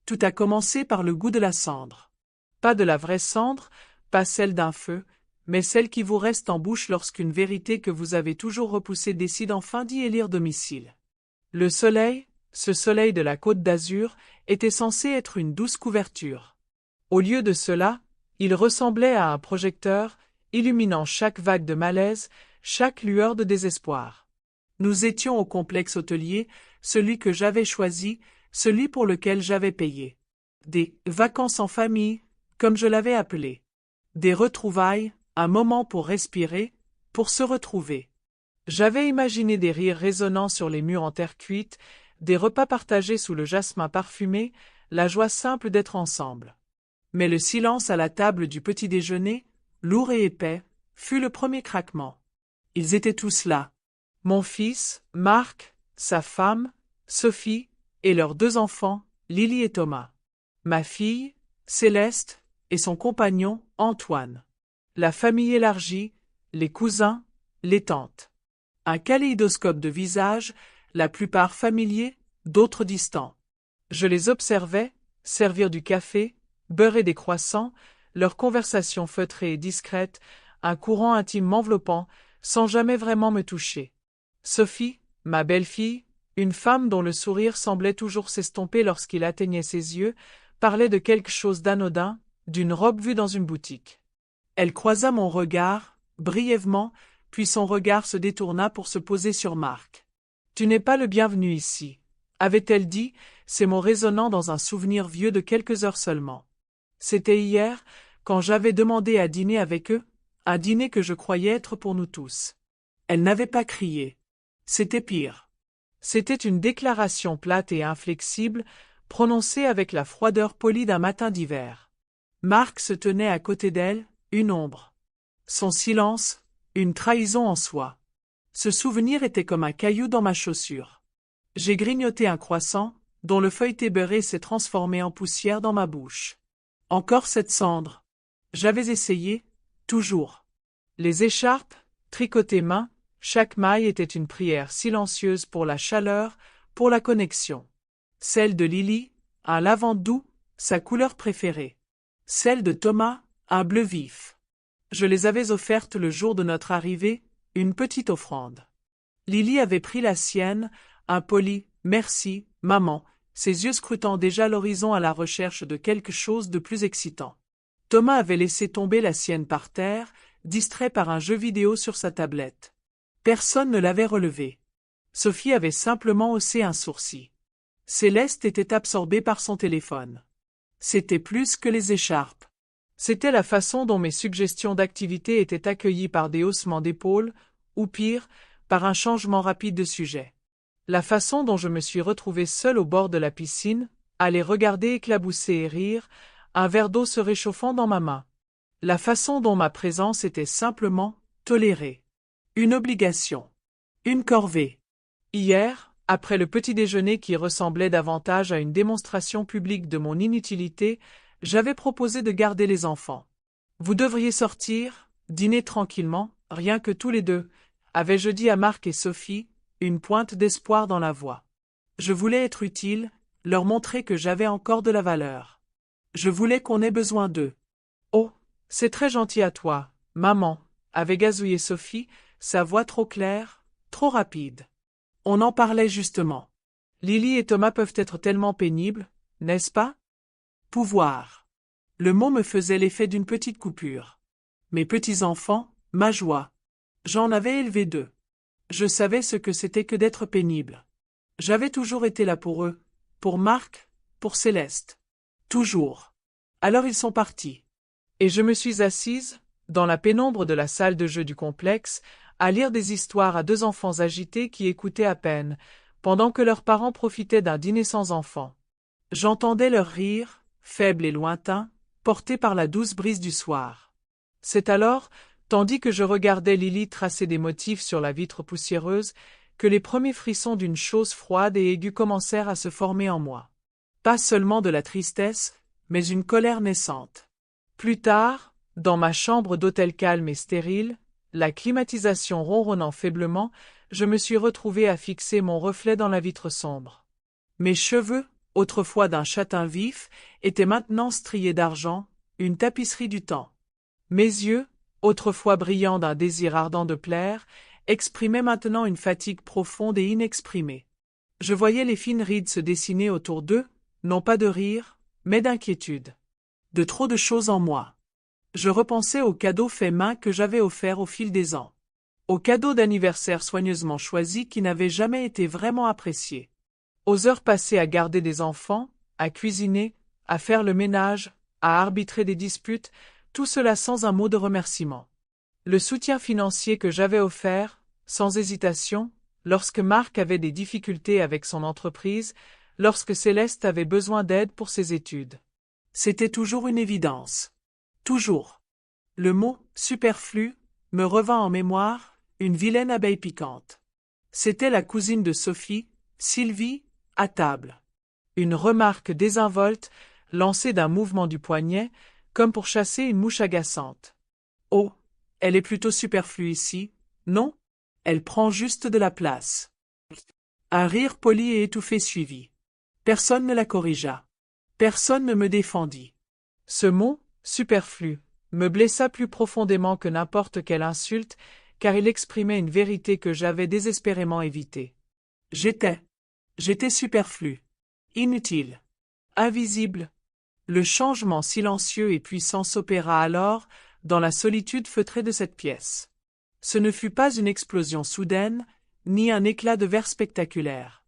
Tout a commencé par le goût de la cendre. Pas de la vraie cendre, pas celle d'un feu, mais celle qui vous reste en bouche lorsqu'une vérité que vous avez toujours repoussée décide enfin d'y élire domicile. Le soleil, ce soleil de la Côte d'Azur, était censé être une douce couverture. Au lieu de cela, il ressemblait à un projecteur, illuminant chaque vague de malaise, chaque lueur de désespoir. Nous étions au complexe hôtelier, celui que j'avais choisi, celui pour lequel j'avais payé. Des vacances en famille, comme je l'avais appelé. Des retrouvailles, un moment pour respirer, pour se retrouver. J'avais imaginé des rires résonnants sur les murs en terre cuite, des repas partagés sous le jasmin parfumé, la joie simple d'être ensemble. Mais le silence à la table du petit déjeuner, lourd et épais, fut le premier craquement. Ils étaient tous là. Mon fils, Marc, sa femme, Sophie, et leurs 2 enfants, Lily et Thomas. Ma fille, Céleste, et son compagnon, Antoine. La famille élargie, les cousins, les tantes. Un kaléidoscope de visages, la plupart familiers, d'autres distants. Je les observais, servir du café, beurrer des croissants, leur conversation feutrée et discrète, un courant intime m'enveloppant, sans jamais vraiment me toucher. Sophie, ma belle-fille, une femme dont le sourire semblait toujours s'estomper lorsqu'il atteignait ses yeux, parlait de quelque chose d'anodin, d'une robe vue dans une boutique. Elle croisa mon regard, brièvement, puis son regard se détourna pour se poser sur Marc. « Tu n'es pas le bienvenu ici, » avait-elle dit, ces mots résonnant dans un souvenir vieux de quelques heures seulement. C'était hier, quand j'avais demandé à dîner avec eux, un dîner que je croyais être pour nous tous. Elle n'avait pas crié. C'était pire. C'était une déclaration plate et inflexible, prononcée avec la froideur polie d'un matin d'hiver. Marc se tenait à côté d'elle, une ombre. Son silence, une trahison en soi. Ce souvenir était comme un caillou dans ma chaussure. J'ai grignoté un croissant, dont le feuilleté beurré s'est transformé en poussière dans ma bouche. Encore cette cendre. J'avais essayé, toujours. Les écharpes, tricotées main, chaque maille était une prière silencieuse pour la chaleur, pour la connexion. Celle de Lily, un lavande doux, sa couleur préférée. Celle de Thomas, un bleu vif. Je les avais offertes le jour de notre arrivée, une petite offrande. Lily avait pris la sienne, un poli « Merci, maman », ses yeux scrutant déjà l'horizon à la recherche de quelque chose de plus excitant. Thomas avait laissé tomber la sienne par terre, distrait par un jeu vidéo sur sa tablette. Personne ne l'avait relevé. Sophie avait simplement haussé un sourcil. Céleste était absorbée par son téléphone. C'était plus que les écharpes. C'était la façon dont mes suggestions d'activité étaient accueillies par des haussements d'épaules, ou pire, par un changement rapide de sujet. La façon dont je me suis retrouvé seul au bord de la piscine, à les regarder éclabousser et rire, un verre d'eau se réchauffant dans ma main. La façon dont ma présence était simplement tolérée. Une obligation. Une corvée. Hier, après le petit déjeuner qui ressemblait davantage à une démonstration publique de mon inutilité, j'avais proposé de garder les enfants. Vous devriez sortir, dîner tranquillement, rien que tous les 2, avais-je dit à Marc et Sophie, une pointe d'espoir dans la voix. Je voulais être utile, leur montrer que j'avais encore de la valeur. Je voulais qu'on ait besoin d'eux. Oh, c'est très gentil à toi, maman, avait gazouillé Sophie, sa voix trop claire, trop rapide. On en parlait justement. Lily et Thomas peuvent être tellement pénibles, n'est-ce pas? Pouvoir. Le mot me faisait l'effet d'une petite coupure. Mes petits-enfants, ma joie. J'en avais élevé 2. Je savais ce que c'était que d'être pénible. J'avais toujours été là pour eux, pour Marc, pour Céleste. Toujours. Alors ils sont partis. Et je me suis assise, dans la pénombre de la salle de jeu du complexe, à lire des histoires à 2 enfants agités qui écoutaient à peine, pendant que leurs parents profitaient d'un dîner sans enfants. J'entendais leurs rires, faibles et lointains, portés par la douce brise du soir. C'est alors, tandis que je regardais Lily tracer des motifs sur la vitre poussiéreuse, que les premiers frissons d'une chose froide et aiguë commencèrent à se former en moi. Pas seulement de la tristesse, mais une colère naissante. Plus tard, dans ma chambre d'hôtel calme et stérile, la climatisation ronronnant faiblement, je me suis retrouvé à fixer mon reflet dans la vitre sombre. Mes cheveux, autrefois d'un châtain vif, était maintenant strié d'argent, une tapisserie du temps. Mes yeux, autrefois brillants d'un désir ardent de plaire, exprimaient maintenant une fatigue profonde et inexprimée. Je voyais les fines rides se dessiner autour d'eux, non pas de rire, mais d'inquiétude. De trop de choses en moi. Je repensais aux cadeaux faits main que j'avais offerts au fil des ans. Aux cadeaux d'anniversaire soigneusement choisis qui n'avaient jamais été vraiment appréciés. Aux heures passées à garder des enfants, à cuisiner, à faire le ménage, à arbitrer des disputes, tout cela sans un mot de remerciement. Le soutien financier que j'avais offert, sans hésitation, lorsque Marc avait des difficultés avec son entreprise, lorsque Céleste avait besoin d'aide pour ses études. C'était toujours une évidence. Toujours. Le mot « superflu » me revint en mémoire, une vilaine abeille piquante. C'était la cousine de Sophie, Sylvie, à table. Une remarque désinvolte, lancée d'un mouvement du poignet, comme pour chasser une mouche agaçante. Oh, elle est plutôt superflue ici, non? Elle prend juste de la place. Un rire poli et étouffé suivit. Personne ne la corrigea. Personne ne me défendit. Ce mot, superflu, me blessa plus profondément que n'importe quelle insulte, car il exprimait une vérité que j'avais désespérément évitée. J'étais superflu. Inutile. Invisible. Le changement silencieux et puissant s'opéra alors, dans la solitude feutrée de cette pièce. Ce ne fut pas une explosion soudaine, ni un éclat de verre spectaculaire.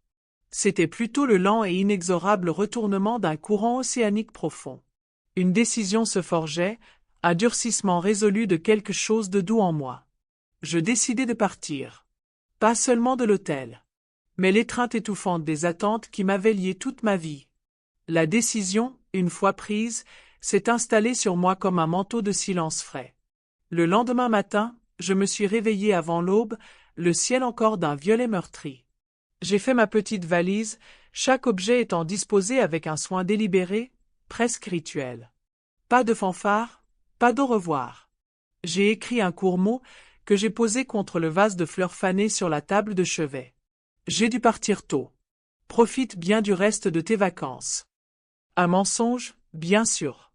C'était plutôt le lent et inexorable retournement d'un courant océanique profond. Une décision se forgeait, un durcissement résolu de quelque chose de doux en moi. Je décidai de partir. Pas seulement de l'hôtel, mais l'étreinte étouffante des attentes qui m'avaient lié toute ma vie. La décision, une fois prise, s'est installée sur moi comme un manteau de silence frais. Le lendemain matin, je me suis réveillé avant l'aube, le ciel encore d'un violet meurtri. J'ai fait ma petite valise, chaque objet étant disposé avec un soin délibéré, presque rituel. Pas de fanfare, pas d'au revoir. J'ai écrit un court mot que j'ai posé contre le vase de fleurs fanées sur la table de chevet. J'ai dû partir tôt. Profite bien du reste de tes vacances. Un mensonge, bien sûr.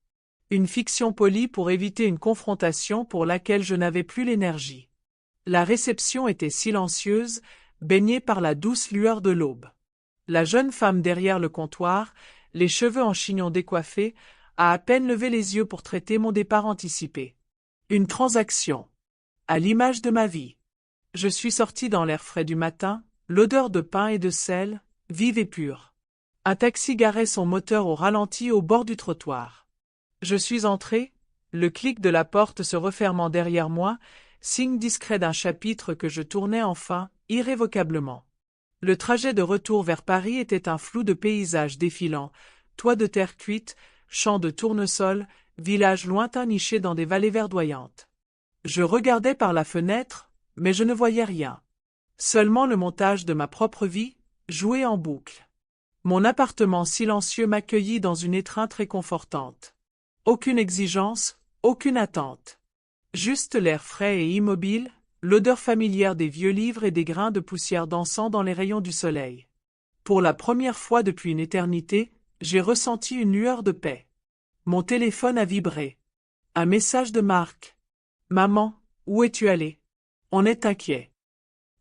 Une fiction polie pour éviter une confrontation pour laquelle je n'avais plus l'énergie. La réception était silencieuse, baignée par la douce lueur de l'aube. La jeune femme derrière le comptoir, les cheveux en chignon décoiffés, a à peine levé les yeux pour traiter mon départ anticipé. Une transaction. À l'image de ma vie. Je suis sorti dans l'air frais du matin, l'odeur de pain et de sel, vive et pure. Un taxi garait son moteur au ralenti au bord du trottoir. Je suis entré, le clic de la porte se refermant derrière moi, signe discret d'un chapitre que je tournais enfin, irrévocablement. Le trajet de retour vers Paris était un flou de paysages défilants, toits de terre cuite, champs de tournesol, villages lointains nichés dans des vallées verdoyantes. Je regardais par la fenêtre, mais je ne voyais rien. Seulement le montage de ma propre vie, joué en boucle. Mon appartement silencieux m'accueillit dans une étreinte réconfortante. Aucune exigence, aucune attente. Juste l'air frais et immobile, l'odeur familière des vieux livres et des grains de poussière dansant dans les rayons du soleil. Pour la première fois depuis une éternité, j'ai ressenti une lueur de paix. Mon téléphone a vibré. Un message de Marc. « Maman, où es-tu allée? On est inquiet. »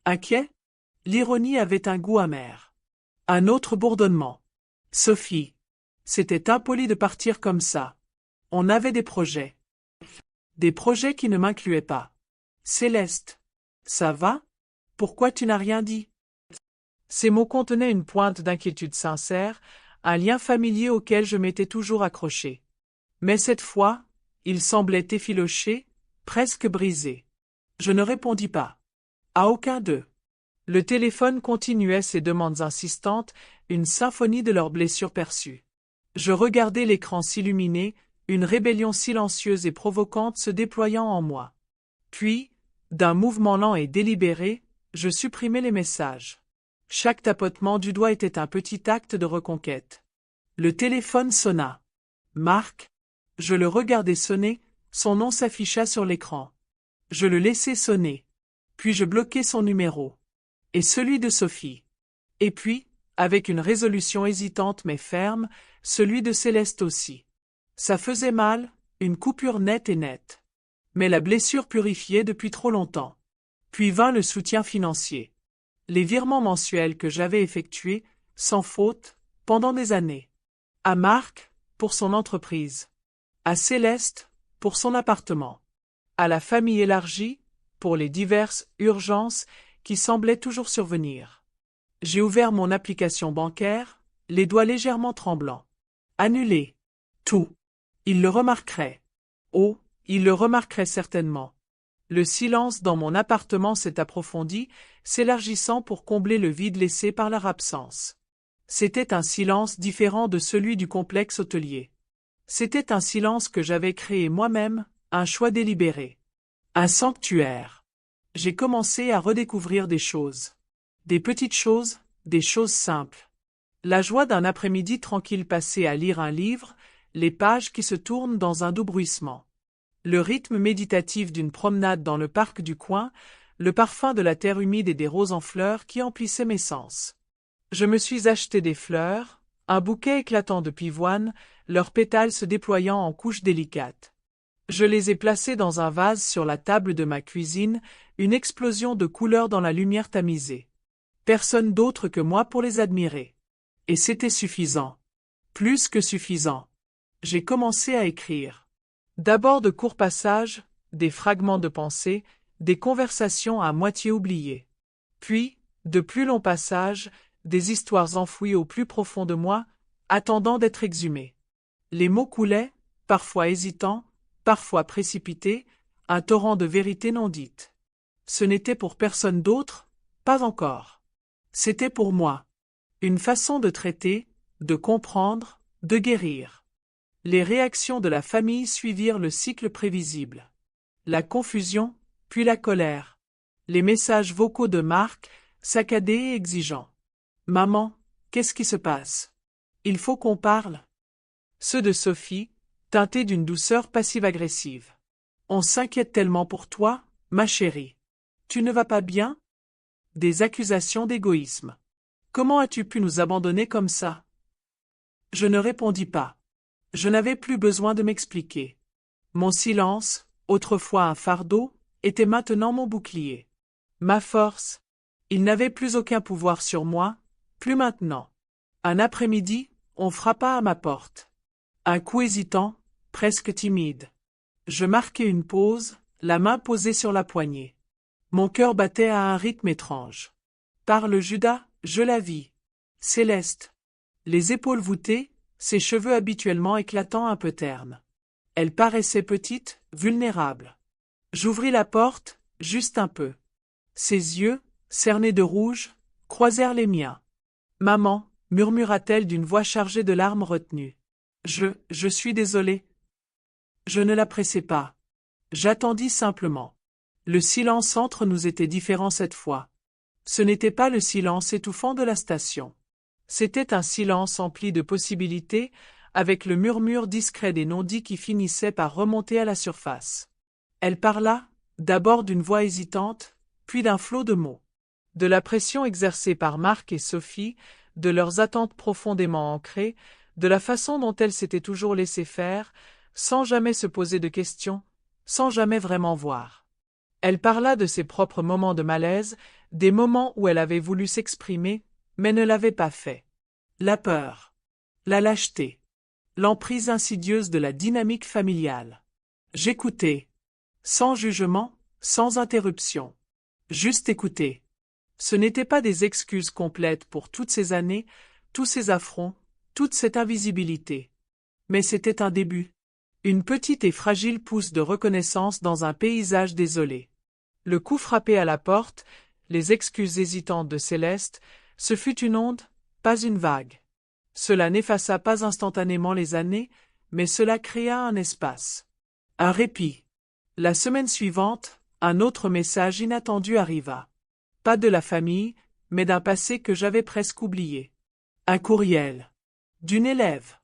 Inquiet? L'ironie avait un goût amer. Un autre bourdonnement. « Sophie. C'était impoli de partir comme ça. On avait des projets. » Des projets qui ne m'incluaient pas. « Céleste. Ça va? Pourquoi tu n'as rien dit? » Ces mots contenaient une pointe d'inquiétude sincère, un lien familier auquel je m'étais toujours accroché. Mais cette fois, il semblait effiloché, presque brisé. Je ne répondis pas. À aucun d'eux. Le téléphone continuait ses demandes insistantes, une symphonie de leurs blessures perçues. Je regardais l'écran s'illuminer, une rébellion silencieuse et provocante se déployant en moi. Puis, d'un mouvement lent et délibéré, je supprimai les messages. Chaque tapotement du doigt était un petit acte de reconquête. Le téléphone sonna. Marc. Je le regardai sonner, son nom s'afficha sur l'écran. Je le laissai sonner. Puis je bloquai son numéro. Et celui de Sophie. Et puis, avec une résolution hésitante mais ferme, celui de Céleste aussi. Ça faisait mal, une coupure nette et nette. Mais la blessure purifiée depuis trop longtemps. Puis vint le soutien financier. Les virements mensuels que j'avais effectués, sans faute, pendant des années. À Marc, pour son entreprise. À Céleste, pour son appartement. À la famille élargie, pour les diverses urgences qui semblaient toujours survenir. J'ai ouvert mon application bancaire, les doigts légèrement tremblants. Annulé. Tout. Il le remarquerait. Oh, il le remarquerait certainement. Le silence dans mon appartement s'est approfondi, s'élargissant pour combler le vide laissé par leur absence. C'était un silence différent de celui du complexe hôtelier. C'était un silence que j'avais créé moi-même, un choix délibéré. Un sanctuaire. J'ai commencé à redécouvrir des choses. Des petites choses, des choses simples. La joie d'un après-midi tranquille passé à lire un livre, les pages qui se tournent dans un doux bruissement. Le rythme méditatif d'une promenade dans le parc du coin, le parfum de la terre humide et des roses en fleurs qui emplissaient mes sens. Je me suis acheté des fleurs, un bouquet éclatant de pivoine, leurs pétales se déployant en couches délicates. Je les ai placés dans un vase sur la table de ma cuisine, une explosion de couleurs dans la lumière tamisée. Personne d'autre que moi pour les admirer. Et c'était suffisant. Plus que suffisant. J'ai commencé à écrire. D'abord de courts passages, des fragments de pensée, des conversations à moitié oubliées. Puis, de plus longs passages, des histoires enfouies au plus profond de moi, attendant d'être exhumées. Les mots coulaient, parfois hésitants, parfois précipités, un torrent de vérités non dites. Ce n'était pour personne d'autre, pas encore. C'était pour moi. Une façon de traiter, de comprendre, de guérir. Les réactions de la famille suivirent le cycle prévisible. La confusion, puis la colère. Les messages vocaux de Marc, saccadés et exigeants. « Maman, qu'est-ce qui se passe? Il faut qu'on parle. » Ceux de Sophie, teintés d'une douceur passive-agressive. « On s'inquiète tellement pour toi, ma chérie. Tu ne vas pas bien? » Des accusations d'égoïsme. « Comment as-tu pu nous abandonner comme ça? » Je ne répondis pas. Je n'avais plus besoin de m'expliquer. Mon silence, autrefois un fardeau, était maintenant mon bouclier. Ma force. Il n'avait plus aucun pouvoir sur moi, plus maintenant. Un après-midi, on frappa à ma porte. Un coup hésitant, presque timide. Je marquai une pause, la main posée sur la poignée. Mon cœur battait à un rythme étrange. Parle Judas, je la vis. Céleste. Les épaules voûtées, ses cheveux habituellement éclatants un peu ternes. Elle paraissait petite, vulnérable. J'ouvris la porte, juste un peu. Ses yeux, cernés de rouge, croisèrent les miens. « Maman, » murmura-t-elle d'une voix chargée de larmes retenues. « Je suis désolée. » Je ne la pressai pas. J'attendis simplement. Le silence entre nous était différent cette fois. Ce n'était pas le silence étouffant de la station. C'était un silence empli de possibilités, avec le murmure discret des non-dits qui finissait par remonter à la surface. Elle parla, d'abord d'une voix hésitante, puis d'un flot de mots. De la pression exercée par Marc et Sophie, de leurs attentes profondément ancrées, de la façon dont elle s'était toujours laissée faire, sans jamais se poser de questions, sans jamais vraiment voir. Elle parla de ses propres moments de malaise, des moments où elle avait voulu s'exprimer, mais ne l'avait pas fait. La peur. La lâcheté. L'emprise insidieuse de la dynamique familiale. J'écoutais. Sans jugement, sans interruption. Juste écouter. Ce n'étaient pas des excuses complètes pour toutes ces années, tous ces affronts, toute cette invisibilité. Mais c'était un début. Une petite et fragile pousse de reconnaissance dans un paysage désolé. Le coup frappé à la porte, les excuses hésitantes de Céleste, ce fut une onde, pas une vague. Cela n'effaça pas instantanément les années, mais cela créa un espace. Un répit. La semaine suivante, un autre message inattendu arriva. Pas de la famille, mais d'un passé que j'avais presque oublié. Un courriel. D'une élève.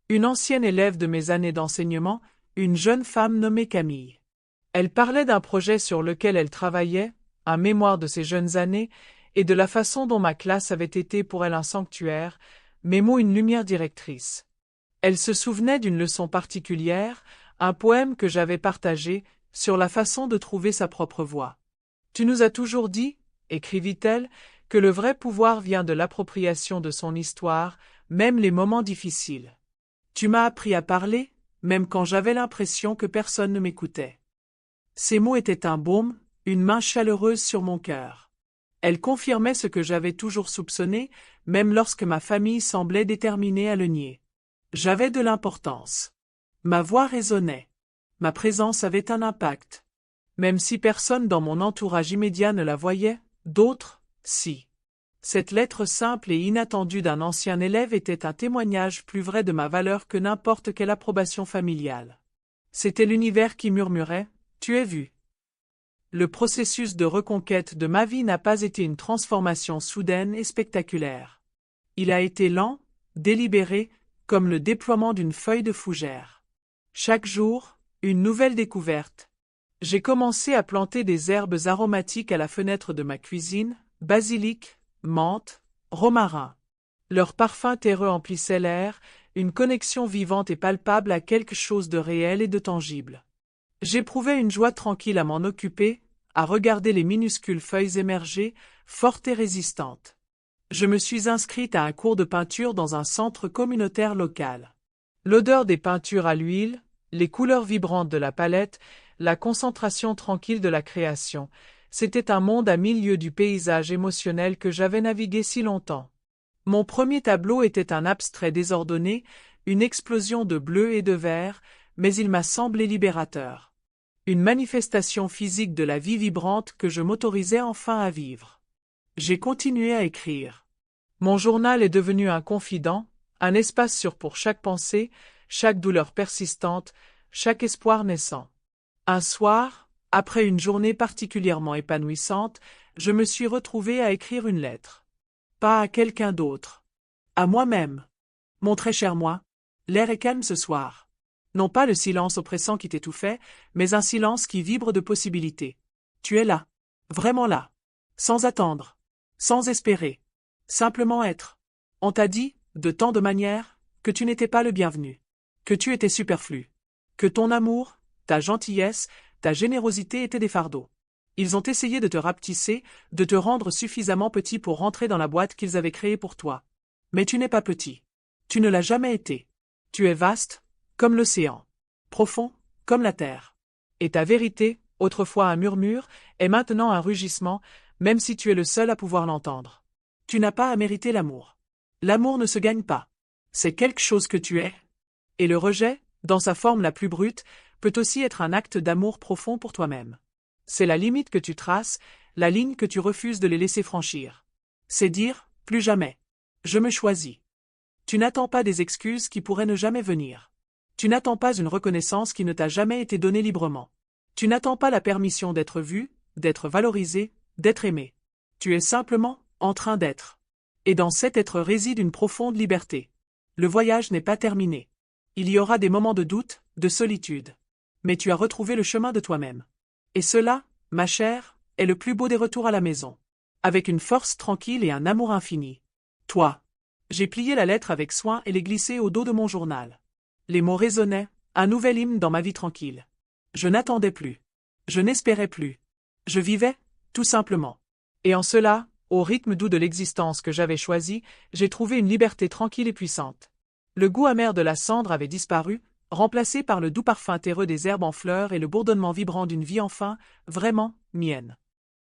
Une ancienne élève de mes années d'enseignement, une jeune femme nommée Camille. Elle parlait d'un projet sur lequel elle travaillait, un mémoire de ses jeunes années, et de la façon dont ma classe avait été pour elle un sanctuaire, mes mots une lumière directrice. Elle se souvenait d'une leçon particulière, un poème que j'avais partagé, sur la façon de trouver sa propre voie. Tu nous as toujours dit, écrivit-elle, que le vrai pouvoir vient de l'appropriation de son histoire, même les moments difficiles. Tu m'as appris à parler, même quand j'avais l'impression que personne ne m'écoutait. Ces mots étaient un baume, une main chaleureuse sur mon cœur. Elle confirmait ce que j'avais toujours soupçonné, même lorsque ma famille semblait déterminée à le nier. J'avais de l'importance. Ma voix résonnait. Ma présence avait un impact. Même si personne dans mon entourage immédiat ne la voyait, d'autres, si. Cette lettre simple et inattendue d'un ancien élève était un témoignage plus vrai de ma valeur que n'importe quelle approbation familiale. C'était l'univers qui murmurait « Tu es vu ». Le processus de reconquête de ma vie n'a pas été une transformation soudaine et spectaculaire. Il a été lent, délibéré, comme le déploiement d'une feuille de fougère. Chaque jour, une nouvelle découverte. J'ai commencé à planter des herbes aromatiques à la fenêtre de ma cuisine, basilic, menthe, romarin. Leur parfum terreux emplissait l'air, une connexion vivante et palpable à quelque chose de réel et de tangible. J'éprouvais une joie tranquille à m'en occuper, à regarder les minuscules feuilles émerger, fortes et résistantes. Je me suis inscrite à un cours de peinture dans un centre communautaire local. L'odeur des peintures à l'huile, les couleurs vibrantes de la palette, la concentration tranquille de la création, c'était un monde à 1000 lieues du paysage émotionnel que j'avais navigué si longtemps. Mon premier tableau était un abstrait désordonné, une explosion de bleu et de vert, mais il m'a semblé libérateur. Une manifestation physique de la vie vibrante que je m'autorisais enfin à vivre. J'ai continué à écrire. Mon journal est devenu un confident, un espace sûr pour chaque pensée, chaque douleur persistante, chaque espoir naissant. Un soir, après une journée particulièrement épanouissante, je me suis retrouvée à écrire une lettre. Pas à quelqu'un d'autre. À moi-même. Mon très cher moi, l'air est calme ce soir. Non pas le silence oppressant qui t'étouffait, mais un silence qui vibre de possibilités. Tu es là. Vraiment là. Sans attendre. Sans espérer. Simplement être. On t'a dit, de tant de manières, que tu n'étais pas le bienvenu. Que tu étais superflu. Que ton amour, ta gentillesse, ta générosité étaient des fardeaux. Ils ont essayé de te rapetisser, de te rendre suffisamment petit pour rentrer dans la boîte qu'ils avaient créée pour toi. Mais tu n'es pas petit. Tu ne l'as jamais été. Tu es vaste, comme l'océan. Profond, comme la terre. Et ta vérité, autrefois un murmure, est maintenant un rugissement, même si tu es le seul à pouvoir l'entendre. Tu n'as pas à mériter l'amour. L'amour ne se gagne pas. C'est quelque chose que tu es. Et le rejet, dans sa forme la plus brute, peut aussi être un acte d'amour profond pour toi-même. C'est la limite que tu traces, la ligne que tu refuses de les laisser franchir. C'est dire, plus jamais. Je me choisis. Tu n'attends pas des excuses qui pourraient ne jamais venir. Tu n'attends pas une reconnaissance qui ne t'a jamais été donnée librement. Tu n'attends pas la permission d'être vu, d'être valorisé, d'être aimé. Tu es simplement en train d'être. Et dans cet être réside une profonde liberté. Le voyage n'est pas terminé. Il y aura des moments de doute, de solitude. Mais tu as retrouvé le chemin de toi-même. Et cela, ma chère, est le plus beau des retours à la maison. Avec une force tranquille et un amour infini. Toi. J'ai plié la lettre avec soin et l'ai glissée au dos de mon journal. Les mots résonnaient, un nouvel hymne dans ma vie tranquille. Je n'attendais plus. Je n'espérais plus. Je vivais, tout simplement. Et en cela, au rythme doux de l'existence que j'avais choisi, j'ai trouvé une liberté tranquille et puissante. Le goût amer de la cendre avait disparu, remplacé par le doux parfum terreux des herbes en fleurs et le bourdonnement vibrant d'une vie enfin, vraiment, mienne.